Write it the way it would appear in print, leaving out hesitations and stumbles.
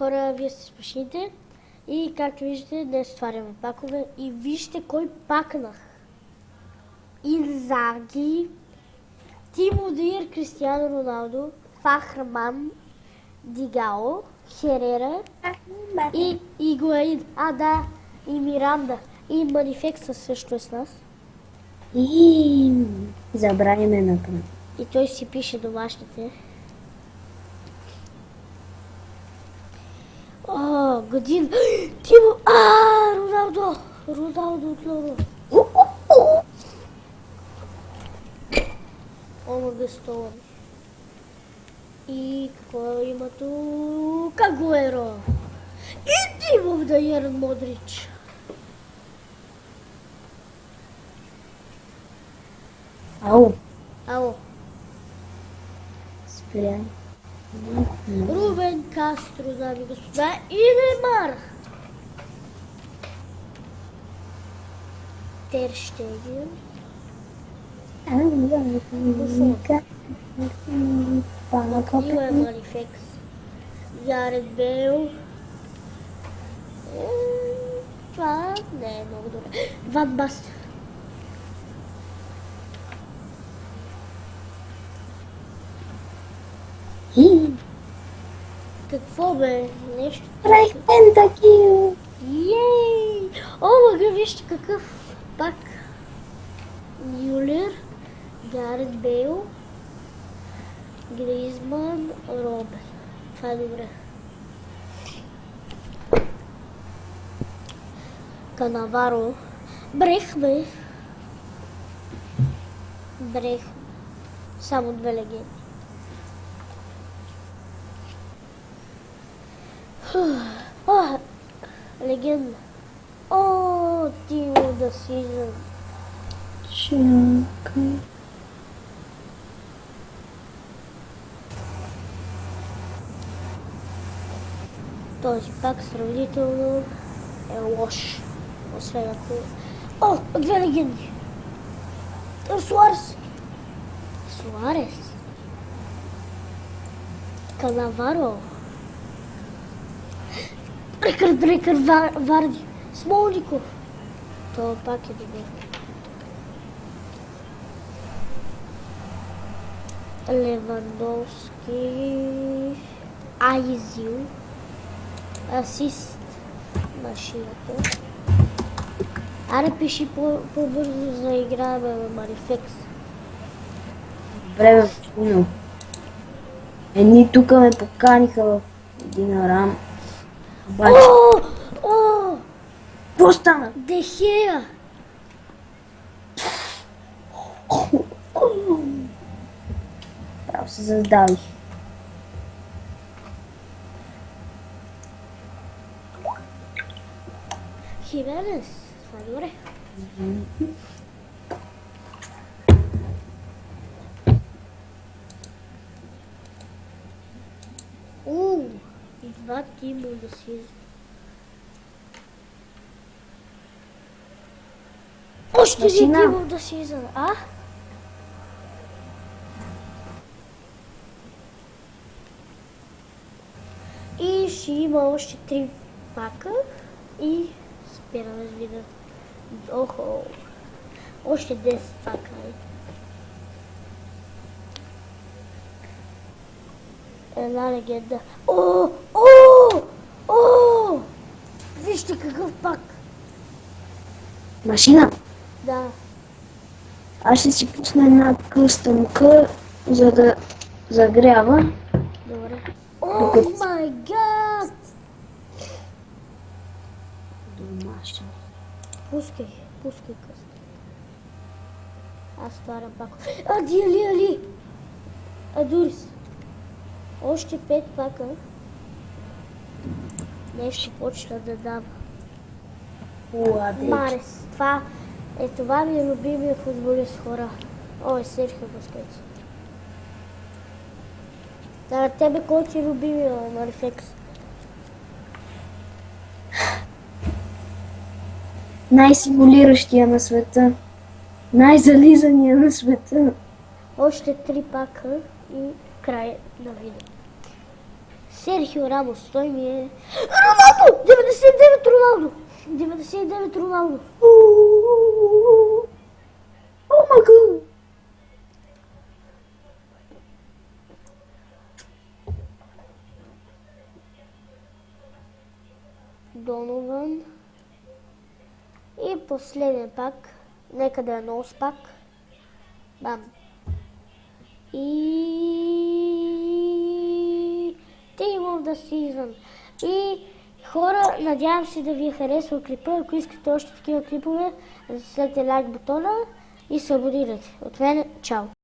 хора, вие сте смешните. И както виждате, днес отваряме пакове. И вижте кой пакнах. Инзаги, Тимо Дир, Кристиано Роналдо, Фахрман, Дигао, Херера и Игуаин. Да, и Миранда. И Манифекса също е с нас. И забрани ме напред. И той си пише домашните. Годин. Тимо. Роналдо. Роналдо отново. Омага столан. И какво има тук? Агуеро. И Тимов Дайер Модрич. Ало. Спряй. Рубен Кастро, дами и господа, и Неймар. Тер Штеген. Ила е Манифекс. Гарет Бейл. Това не е много добре. Ван Баст. Какво бе? Нещо. Пентакил! Ей! Вижте какъв пак. Мюлер, Гарет Бейл, Гризман, Робен. Това е добре. Канаваро. Брехме. Само две легенди. Легенда. Тимо да Сизън. Чакай. Този пак сравнително е лош. Освен ако... Две легенди. Суарес. Канаваро. Брекър, Варди. Смолников. Това пак е добре. Левандовски. Айзил. Асист. Машината. Аре, пиши по-бързо за игра на Манифекс. Добре, бе, едни тук ме поканиха в един рам. Обаче... Какво стана? Дехея! Право се задавих. Хименес, това е добре. И два Тимо да си... Още един Тимо да си изън, И ще има още 3 пака и спираме с видео. Още 10 пака. Една легенда. Вижте какъв пак. Машина? Да. Аз ще си пусна една къстъмка, за да загрява. Добре. Май гад! Домашен. Пускай къста. Аз отварям пак. Али! Адурис. Още 5 пака. Нещо почна да дава. Марес. Това ми е любимия футболист, хора. Серхио Бускетс. Тебе кой ти е любимия Манифекс? Най-симулиращия на света. Най-зализания на света. Още 3 пака и край на видео. Серхио Рамос, той ми е... Роналдо! 99 Роналдо! 99 Роналдо! О, май гад! Донован. И последен пак. Нека да е нос пак. Бам. И... Team of the Season. И хора, надявам се да ви е харесал клипа. Ако искате още такива клипове, затиснете лайк бутона и се абонирайте. От мен, чао!